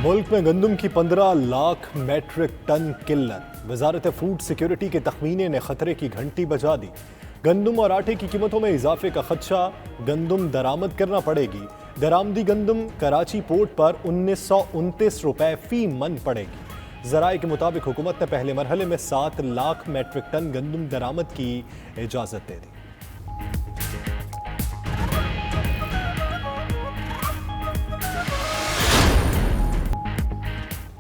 मुल्क में गंदम की 15 लाख मैट्रिक टन किल्लत। वजारत फूड सिक्योरिटी के तखमीने ने खतरे की घंटी बजा दी। गंदम और आटे की कीमतों में इजाफे का खदशा, गंदम दरामद करना पड़ेगी। दरामदी गंदम कराची पोर्ट पर 1929 रुपए फी मन पड़ेगी। जराए के मुताबिक हुकूमत ने पहले मरहले में 7 लाख मैट्रिक टन गंदम दरामद की इजाजत दे दी।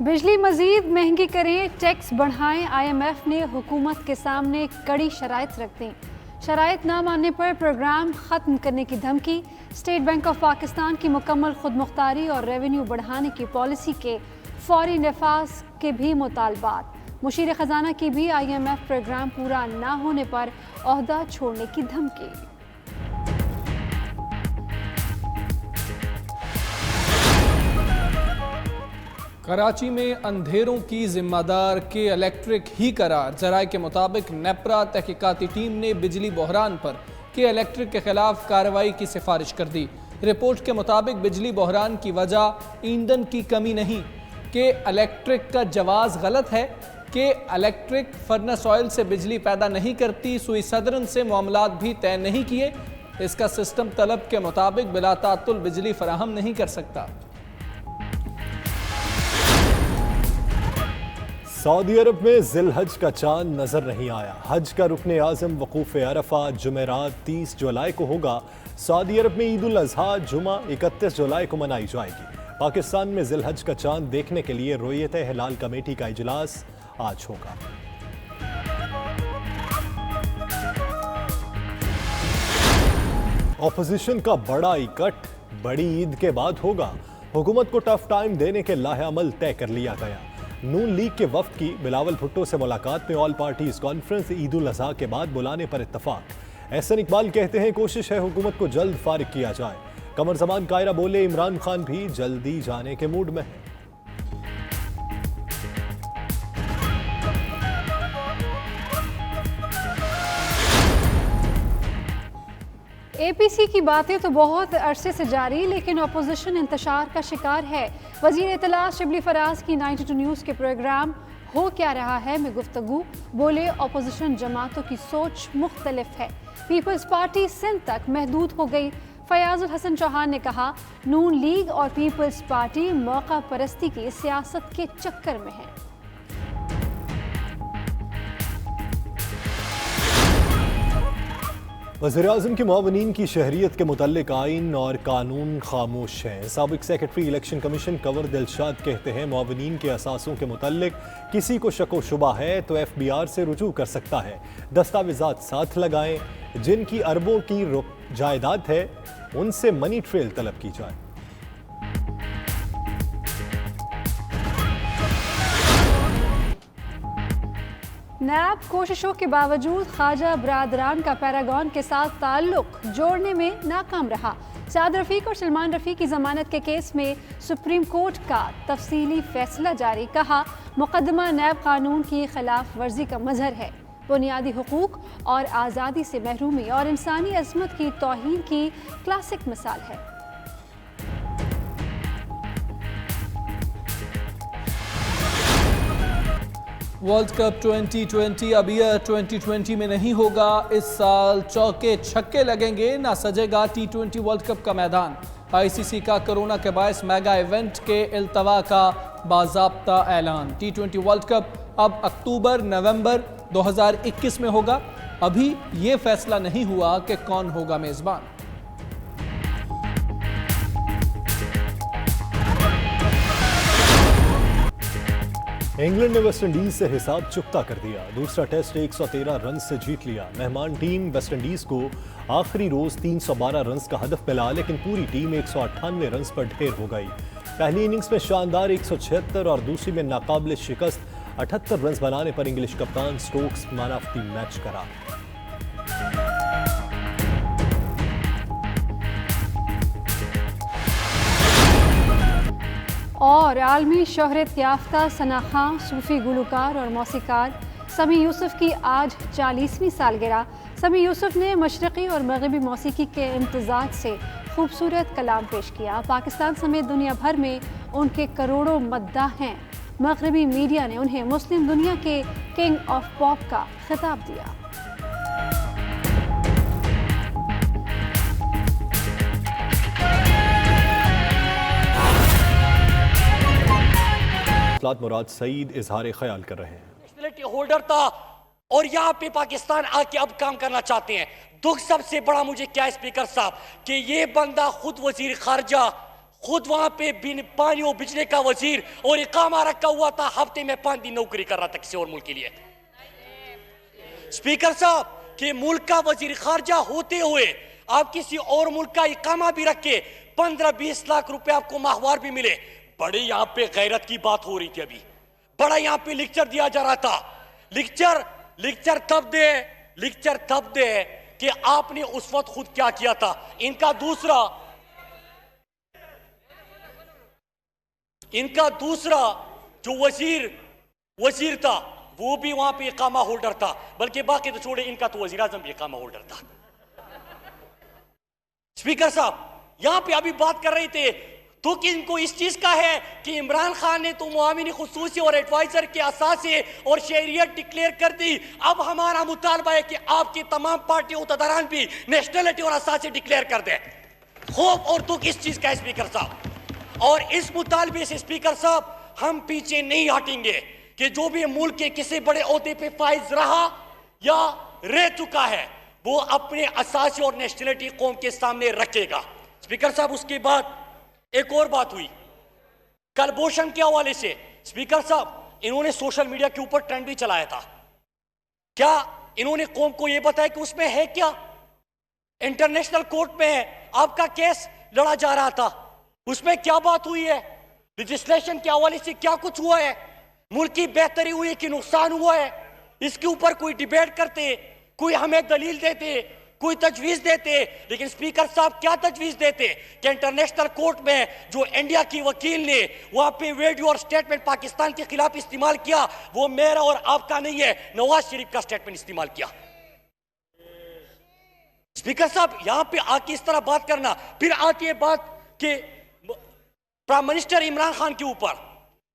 बिजली मजीद महंगी करें, टैक्स बढ़ाएं। IMF ने हुकूमत के सामने कड़ी शराइत रख दी। शराइत ना मानने पर प्रोग्राम ख़त्म करने की धमकी। स्टेट बैंक ऑफ पाकिस्तान की मुकम्मल खुद मुख्तारी और रेवेन्यू बढ़ाने की पॉलिसी के फौरी नफाज के भी मुतालबात। मुशीर ख़जाना की भी IMF प्रोग्राम पूरा ना होने पर ओहदा छोड़ने की धमकी। कराची में अंधेरों की जिम्मेदार के इलेक्ट्रिक ही करार। जराए के मुताबिक नेपरा तहकीकाती टीम ने बिजली बहरान पर के इलेक्ट्रिक के खिलाफ कार्रवाई की सिफारिश कर दी। रिपोर्ट के मुताबिक बिजली बहरान की वजह ईंधन की कमी नहीं, के इलेक्ट्रिक का जवाज़ गलत है, कि इलेक्ट्रिक फर्नेस ऑयल से बिजली पैदा नहीं करती, सुई सदरन से मामलात भी तय नहीं किए, इसका सिस्टम तलब के मुताबिक बिला तातुल बिजली फराहम नहीं कर सकता। सऊदी अरब में जिलहज का चांद नजर नहीं आया। हज का रुकने आज़म वकूफ़ अरफा जुमेरात 30 जुलाई को होगा। सऊदी अरब में ईद उल अज़हा जुमा 31 जुलाई को मनाई जाएगी। पाकिस्तान में जिलहज का चांद देखने के लिए रोयत हिलाल कमेटी का इजलास आज होगा। ऑपोजिशन का बड़ा इकट्ठ बड़ी ईद के बाद होगा। हुकूमत को टफ टाइम देने के लाहेअमल तय कर लिया गया। नून लीग के वफ्द की बिलावल भुट्टो से मुलाकात में all parties conference Eid ul Azha के बाद बुलाने पर इत्तफाक। एहसन इकबाल कहते हैं कोशिश है हुकूमत को जल्द फारिग किया जाए। कमर जमान कायरा बोले इमरान खान भी जल्दी जाने के मूड में है। APC की बातें तो बहुत अरसे से जारी, लेकिन अपोजिशन इंतशार का शिकार है। वज़ीर इत्तलात शिबली फराज की 92 न्यूज़ के प्रोग्राम हो क्या रहा है में गुफ्तगू बोले अपोजिशन जमातों की सोच मुख्तलिफ है। पीपल्स पार्टी सिंध तक महदूद हो गई। फयाजुल हसन चौहान ने कहा नून लीग और पीपल्स पार्टी मौका परस्ती की सियासत के चक्कर में है। वज़ीर-ए-आज़म की मुआवनीन की शहरियत के मुतल्लिक आइन और कानून खामोश हैं। साबिक secretary election commission Kanwar Dilshad कहते हैं मुआवनीन के असासों के मुतल्लिक किसी को शक व शुबा है तो FBR से रुजू कर सकता है। दस्तावेजात साथ लगाएं। जिनकी अरबों की जायदाद है उनसे मनी ट्रेल तलब की जाए। नैब कोशिशों के बावजूद ख्वाजा बरादरान का पैरागॉन के साथ ताल्लुक जोड़ने में नाकाम रहा। साद रफीक और सलमान रफी की जमानत के केस में सुप्रीम कोर्ट का तफसीली फैसला जारी। कहा मुकदमा नैब कानून की खिलाफ वर्जी का मजहर है, बुनियादी हुकूक और आज़ादी से महरूमी और इंसानी अजमत की तौहीन की क्लासिक मिसाल है। वर्ल्ड कप 2020 अब ईयर 2020 में नहीं होगा। इस साल चौके छक्के लगेंगे, ना सजेगा T20 वर्ल्ड कप का मैदान। ICC का कोरोना के बायस मेगा इवेंट के इल्तवा का बाज़ाब्ता ऐलान। T20 वर्ल्ड कप अब अक्टूबर नवंबर 2021 में होगा। अभी ये फैसला नहीं हुआ कि कौन होगा मेजबान। इंग्लैंड ने वेस्टइंडीज से हिसाब चुकता कर दिया। दूसरा टेस्ट 113 रन से जीत लिया। मेहमान टीम वेस्टइंडीज को आखिरी रोज 312 रन का हदफ मिला, लेकिन पूरी टीम 198 रन पर ढेर हो गई। पहली इनिंग्स में शानदार 176 और दूसरी में नाकाबिल शिकस्त 78 रन बनाने पर इंग्लिश कप्तान Stokes man of the match करार। और आलमी शोहरत याफ्ता सना खां, सूफी गुलकार और मौसीकार समी यूसुफ की आज 40वीं सालगिरह। समी यूसुफ ने मशरक़ी और मगरबी मौसीकी के इम्तिज़ाज से खूबसूरत कलाम पेश किया। पाकिस्तान समेत दुनिया भर में उनके करोड़ों मद्दाह हैं। मगरबी मीडिया ने उन्हें मुस्लिम दुनिया के किंग ऑफ पॉप का खिताब दिया। मुराद सईद इजहार ख्याल कर रहे हैं। नेशनलिटी होल्डर था और यहाँ पे पाकिस्तान आके अब काम करना चाहते हैं। दुख सबसे बड़ा मुझे क्या है स्पीकर साहब कि ये बंदा खुद वजीर खारजा, खुद वहां पे पानी और बिजली का वजीर और इकामा रखा हुआ था, हफ्ते में 5 दिन नौकरी कर रहा था किसी और मुल्क के लिए। स्पीकर साहब कि मुल्क का वजीर खारजा होते हुए आप किसी और मुल्क का इकामा भी रखे, 15-20 लाख रुपए आपको माहवार भी मिले। बड़े यहाँ पे गैरत की बात हो रही थी, अभी बड़ा यहाँ पे लेक्चर दिया जा रहा था। लेक्चर तब दे कि आपने उस वक्त खुद क्या किया था। इनका दूसरा जो वजीर था वो भी वहां पे इकामा होल्डर था, बल्कि बाकी तो छोड़े, इनका तो वजीर आजम भी इकामा होल्डर था। स्पीकर साहब यहां पे अभी बात कर रहे थे तो कि इनको इस चीज का है कि इमरान खान ने तो मुआविन खुसूसी और एडवाइजर के असासे और शहरियत डिक्लेयर कर दी। अब हमारा मुतालबा है कि आपकी तमाम पार्टी उहदेदारान भी नेशनलिटी और असासे डिक्लेयर कर दें। खौफ और दुख इस चीज का है स्पीकर साहब, और इस मुतालबे से स्पीकर साहब हम पीछे नहीं हटेंगे कि जो भी मुल्क के किसी बड़े ओहदे पे फाइज रहा या रह चुका है वो अपने असासे और नेशनलिटी कौम के सामने रखेगा। स्पीकर साहब उसके बाद एक और बात हुई कलभूषण के हवाले से। स्पीकर साहब इन्होंने सोशल मीडिया के ऊपर ट्रेंड भी चलाया था। क्या इन्होंने कौम को यह बताया कि उसमें है क्या? इंटरनेशनल कोर्ट में है, आपका केस लड़ा जा रहा था, उसमें क्या बात हुई है? लेजिस्लेशन के हवाले से क्या कुछ हुआ है? मुल्क की बेहतरी हुई है कि नुकसान हुआ है? इसके ऊपर कोई डिबेट करते, कोई हमें दलील देते, कोई तजवीज देते। लेकिन स्पीकर साहब क्या तजवीज देते कि इंटरनेशनल कोर्ट में जो इंडिया की वकील ने वहां पे वीडियो और स्टेटमेंट पाकिस्तान के खिलाफ इस्तेमाल किया वो मेरा और आपका नहीं है, नवाज शरीफ का स्टेटमेंट इस्तेमाल किया। स्पीकर साहब यहां पे आके इस तरह बात करना, फिर आती है बात कि प्राइम मिनिस्टर इमरान खान के ऊपर,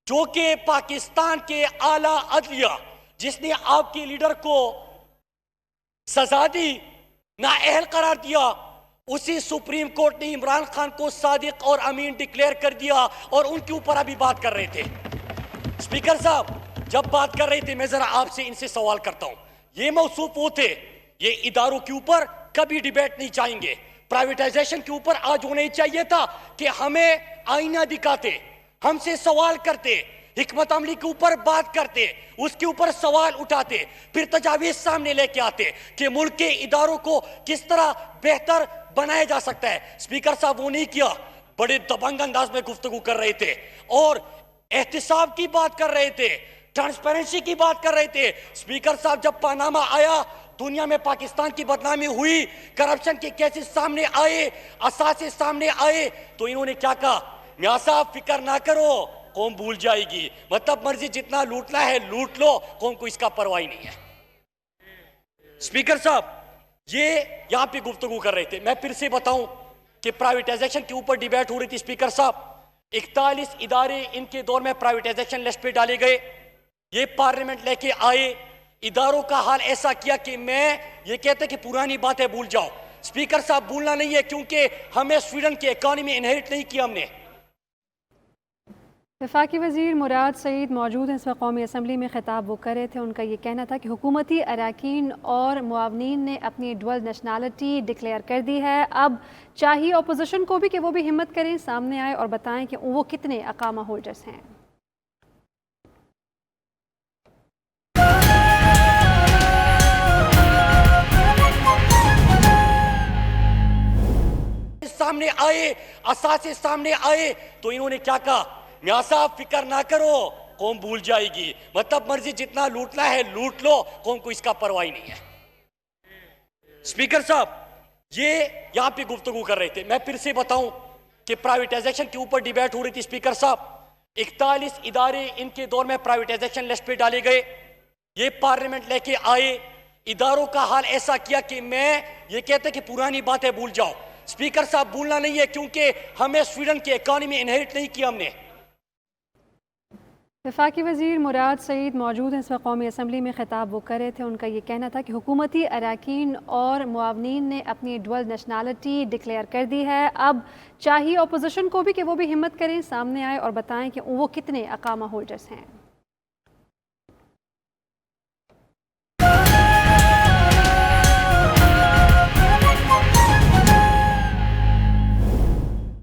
जो कि पाकिस्तान के आला अदलिया जिसने आपके लीडर को सजा दी, नाअहल करार दिया, उसी सुप्रीम कोर्ट ने इमरान खान को सादिक और अमीन डिक्लेयर कर दिया और उनके ऊपर अभी बात कर रहे थे। स्पीकर साहब जब बात कर रहे थे मैं जरा आपसे इनसे सवाल करता हूं, ये मौसूफ वो थे, ये इदारों के ऊपर कभी डिबेट नहीं चाहेंगे, प्राइवेटाइजेशन के ऊपर आज होना ही चाहिए था कि हमें आईना दिखाते, हमसे सवाल करते, हिकमत अमली के ऊपर बात करते, उसके ऊपर सवाल उठाते, फिर तजावीज सामने लेके आते कि मुल्क के इदारों को किस तरह बेहतर बनाया जा सकता है। स्पीकर साहब वो नहीं किया, बड़े दबंग अंदाज में गुफ्तगू कर रहे थे और एहतिसाब की बात कर रहे थे, ट्रांसपेरेंसी की बात कर रहे थे। स्पीकर साहब जब पनामा आया, दुनिया में पाकिस्तान की बदनामी हुई, करप्शन के केसेस सामने आए, असासे सामने आए, तो इन्होंने क्या कहा? मियां साहब फिक्र ना करो, कौम भूल जाएगी, मतलब मर्जी जितना लूटना है लूट लो, कौम को इसका परवाह नहीं है। स्पीकर साहब ये यहां पे गुफ्तगू कर रहे थे। मैं फिर से बताऊं कि प्राइवेटाइजेशन के ऊपर डिबेट हो रही थी। स्पीकर साहब 41 इदारे इनके दौर में प्राइवेटाइजेशन लिस्ट पे डाले गए, ये पार्लियामेंट लेके आए, इदारों का हाल ऐसा किया कि मैं ये कहते कि पुरानी बातें भूल जाओ। स्पीकर साहब भूलना नहीं है क्योंकि हमें स्वीडन की इकॉनमी इनहेरिट नहीं किया हमने। वफाकी वज़ीर मुराद सईद मौजूद हैं इस वक्त कौमी असम्बली में, खिताब वो कर रहे थे। उनका ये कहना था कि हुकूमती अरकान और मुआवनीन ने अपनी डुअल नेशनलिटी डिक्लेयर कर दी है। अब चाहिए अपोजिशन को भी कि वो भी हिम्मत करें, सामने आए और बताएं कि वो कितने अकामा होल्डर्स हैं। सामने आए, असासे सामने आए, तो इन्होंने क्या कहा? मियां साहब फिक्र ना करो, कौम भूल जाएगी, मतलब मर्जी जितना लूटना है लूट लो, कौम को इसका परवाह नहीं है। स्पीकर साहब ये यहां पे गुफ्तगू कर रहे थे। मैं फिर से बताऊं कि प्राइवेटाइजेशन के ऊपर डिबेट हो रही थी। स्पीकर साहब 41 इदारे इनके दौर में प्राइवेटाइजेशन लिस्ट पे डाले गए, ये पार्लियामेंट लेके आए, इदारों का हाल ऐसा किया कि मैं ये कहते कि पुरानी बातें भूल जाओ। स्पीकर साहब भूलना नहीं है, क्योंकि हमें स्वीडन की इकॉनमी इनहेरिट नहीं किया हमने। वफाकी वज़ीर मुराद सईद मौजूद हैं इस वक्त कौमी असम्बली में, खिताब वो कर रहे थे। उनका ये कहना था कि हुकूमती अरकान और मुआवनीन ने अपनी डुअल नेशनैलिटी डिक्लेयर कर दी है। अब चाहिए अपोजिशन को भी कि वो भी हिम्मत करें, सामने आए और बताएं कि वो कितने अकामा होल्डर्स हैं।